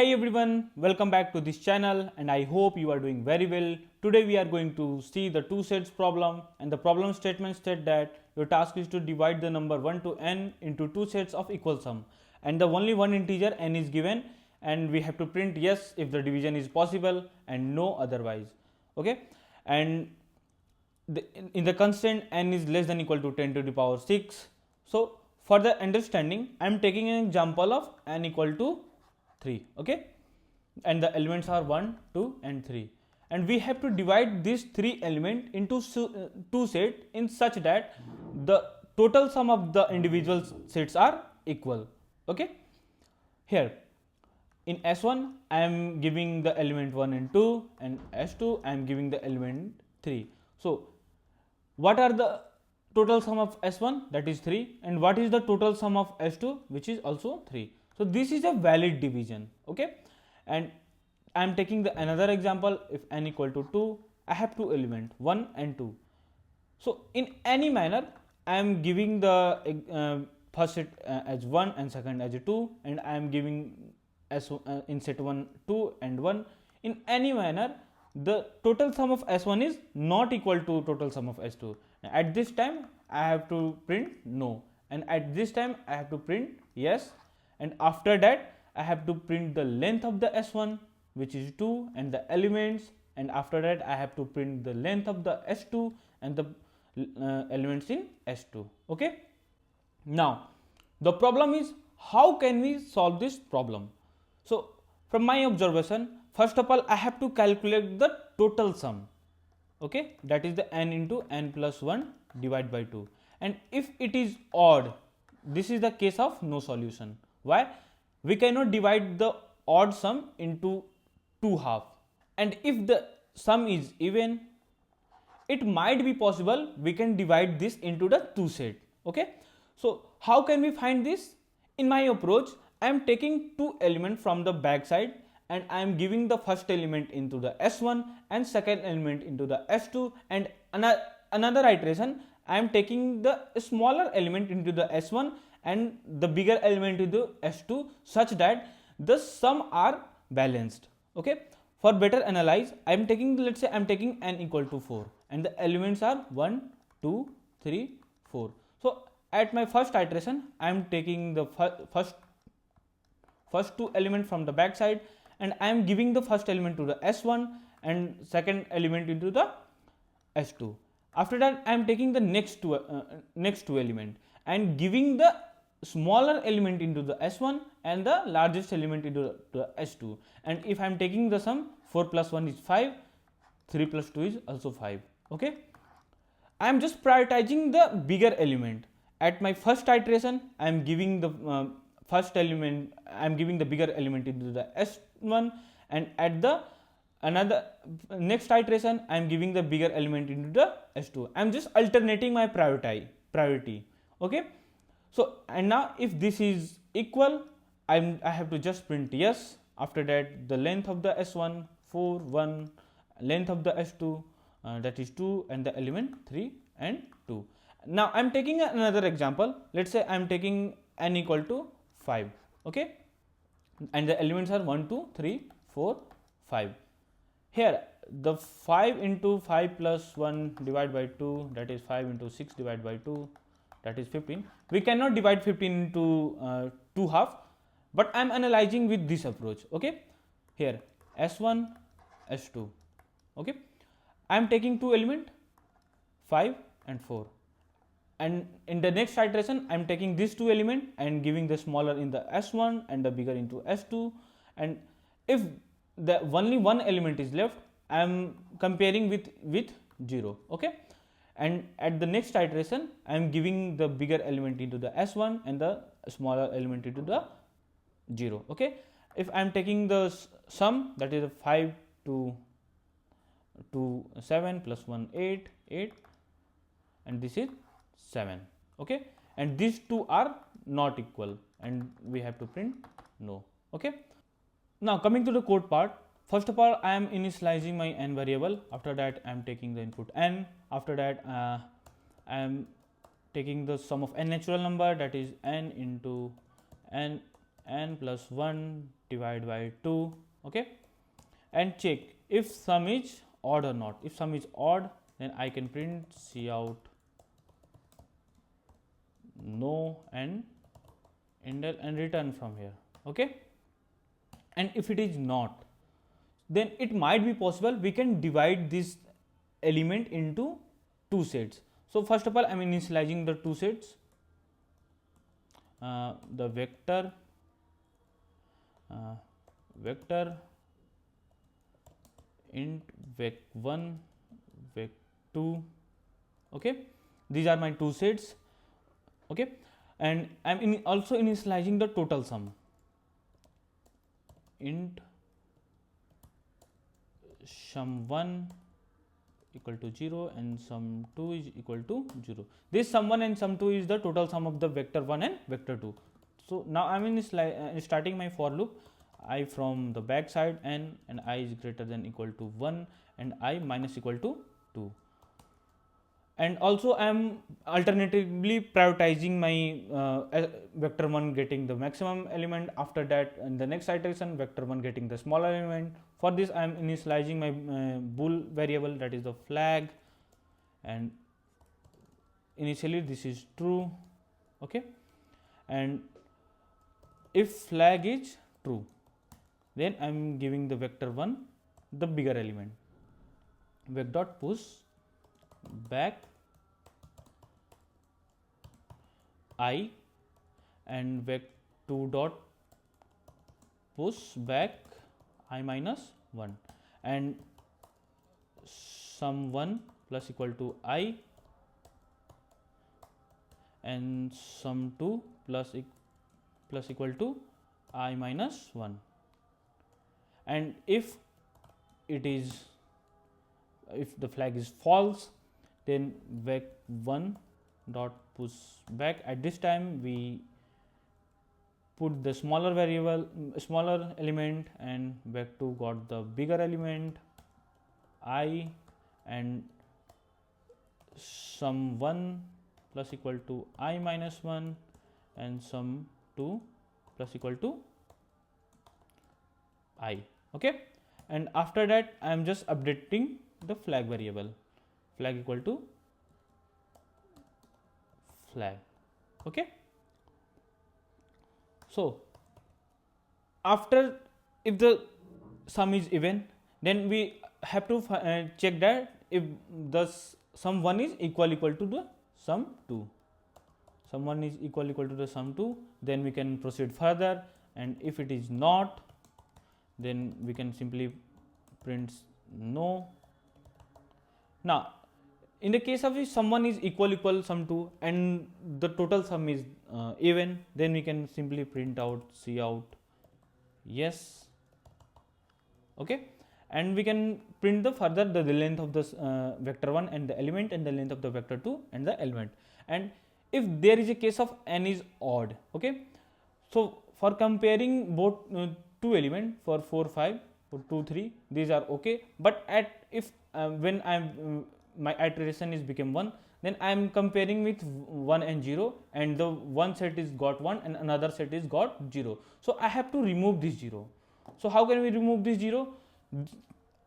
Hey everyone, welcome back to this channel and I hope you are doing very well. Today we are going to see the two sets problem, and the problem statement state that your task is to divide the number 1 to n into two sets of equal sum, and the only one integer n is given, and we have to print yes if the division is possible and no otherwise. Okay, and in the constant n is less than equal to 10 to the power 6. So for the understanding, I am taking an example of n equal to 3. Okay, and the elements are 1, 2 and 3, and we have to divide these three elements into two sets in such that the total sum of the individual sets are equal. Okay, here in S1 I am giving the element 1 and 2, and S2 I am giving the element 3. So what are the total sum of S1? That is 3, and what is the total sum of S2, which is also 3. So this is a valid division. Okay, and I am taking the another example. If n equal to 2, I have two elements 1 and 2. So in any manner I am giving the first set as 1 and second as 2, and I am giving as in set 1 2 and 1. In any manner the total sum of S1 is not equal to total sum of S2. At this time I have to print no, and at this time I have to print yes, and after that I have to print the length of the S1, which is 2, and the elements, and after that I have to print the length of the S2 and the elements in S2. Okay, now the problem is how can we solve this problem? So from my observation, first of all I have to calculate the total sum. Okay, that is the n into n plus 1 divided by 2, and if it is odd, this is the case of no solution. Why? We cannot divide the odd sum into two halves, and if the sum is even, it might be possible we can divide this into the two set. Okay, so how can we find this? In my approach, I am taking two elements from the back side, and I am giving the first element into the S1 and second element into the S2, and another iteration I am taking the smaller element into the S1 and the bigger element into S2, such that the sum are balanced. Okay, for better analyze, I am taking, let's say I am taking n equal to 4, and the elements are 1, 2, 3, 4. So at my first iteration I am taking the first two elements from the back side, and I am giving the first element to the S1 and second element into the S2. After that I am taking the next two element and giving the smaller element into the S1 and the largest element into the S2. And if I am taking the sum, 4 plus 1 is 5, 3 plus 2 is also 5. Okay, I am just prioritizing the bigger element. At my first iteration I am giving the first element, I am giving the bigger element into the S1, and at the another next iteration I am giving the bigger element into the S2. I am just alternating my priority. Okay, so and now if this is equal, I have to just print yes. After that the length of the S1 4 1, length of the S2 that is 2, and the element 3 and 2. Now I am taking another example. Let's say I am taking n equal to 5. Okay, and the elements are 1 2 3 4 5. Here the 5 into 5 plus 1 divided by 2, that is 5 into 6 divided by 2, that is 15. We cannot divide 15 into two half, but I am analyzing with this approach. Okay, here S1 S2. Okay, I am taking two elements 5 and 4, and in the next iteration I am taking these two elements and giving the smaller in the S1 and the bigger into S2, and if the only one element is left, I am comparing with 0. Okay, and at the next iteration I am giving the bigger element into the S1 and the smaller element into the 0. Okay, if I am taking the sum, that is 5 to 7 plus 1 8, and this is 7. Okay, and these two are not equal, and we have to print no. Okay, now coming to the code part, first of all I am initializing my n variable. After that I am taking the input n. After that I am taking the sum of n natural number, that is n into n plus 1 divide by 2, okay, and check if sum is odd or not. If sum is odd, then I can print cout no and indel and return from here, okay. And if it is not, then it might be possible we can divide this element into two sets. So first of all, I am initializing the two sets, the vector int vec1 vec2, okay. These are my two sets, okay. And I am also initializing the total sum, int sum1 equal to 0 and sum2 is equal to 0. This sum1 and sum2 is the total sum of the vector 1 and vector 2. So now I am starting my for loop, I from the back side n and I is greater than equal to 1 and I minus equal to 2. And also I am alternatively prioritizing my vector 1 getting the maximum element, after that in the next iteration vector 1 getting the smaller element. For this I am initializing my bool variable, that is the flag, and initially this is true, okay. And if flag is true, then I am giving the vector 1 the bigger element, vec dot push back I and vec2 dot push back I minus 1 and sum1 plus equal to I and sum2 plus equal to I minus 1. And if the flag is false, then vec1 dot push back, at this time we put the smaller element and vec2 got the bigger element I and sum1 plus equal to I minus 1 and sum2 plus equal to I, okay. And after that I am just updating the flag variable, flag equal to flag, okay. So after, if the sum is even, then we have to check that if the sum 1 is equal to the sum 2, sum 1 is equal to the sum 2, then we can proceed further. And if it is not, then we can simply print no. Now in the case of if sum 1 is equal sum 2 and the total sum is even, then we can simply print out cout yes, okay. And we can print the further the length of this vector 1 and the element and the length of the vector 2 and the element. And if there is a case of n is odd, okay, so for comparing both two element for 4 5 or 2 3, these are okay. But at if when I am my iteration is become 1, then I am comparing with 1 and 0, and the one set is got 1 and another set is got 0. So I have to remove this 0. So how can we remove this 0?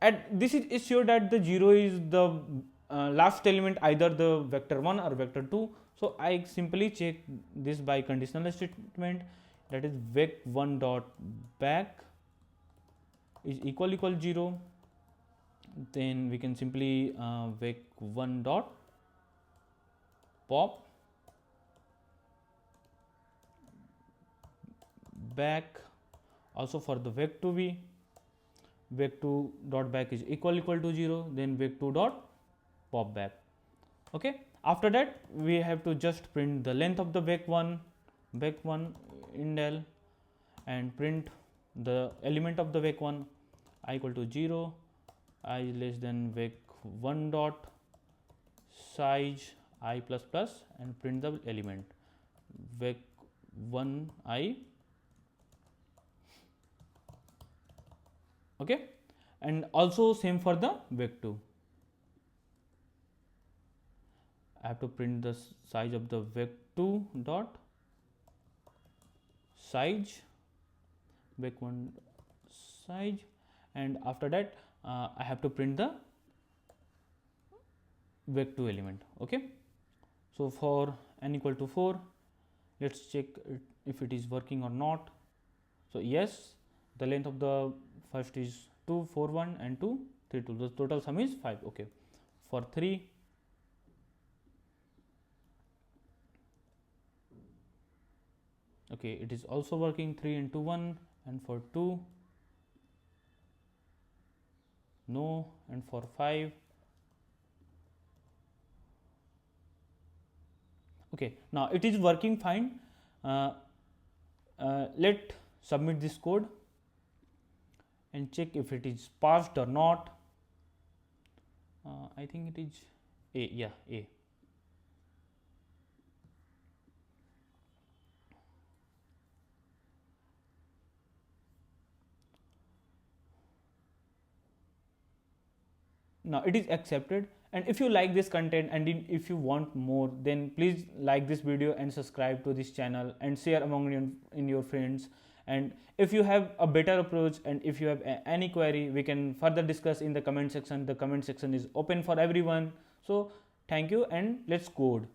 At this is sure that the 0 is the last element, either the vector 1 or vector 2. So I simply check this by conditional statement, that is vec1 dot back is equal 0. Then we can simply vec1 dot pop back. Also for the vec2b, vec2 dot back is equal to 0, then vec2 dot pop back, okay. After that we have to just print the length of the vec1 indel and print the element of the vec1 I equal to 0, I is less than vec1 dot size I plus plus and print the element vec1 I, okay. And also same for the vec2, I have to print the size of the vec2 dot size background size, and after that I have to print the back2 element. Okay, so for n equal to 4, let's check if it is working or not. So yes, the length of the first is 2 4 1 and 2 3 2, the total sum is 5. Okay, for 3, okay, it is also working 3 into 1, and for 2 no, and for 5 okay. Now it is working fine. Let submit this code and check if it is passed or not. I think it is A. Yeah, A. Now it is accepted. And if you like this content and if you want more, then please like this video and subscribe to this channel and share among your friends. And if you have a better approach and if you have any query, we can further discuss in the comment section. The comment section is open for everyone. So thank you, and let's code.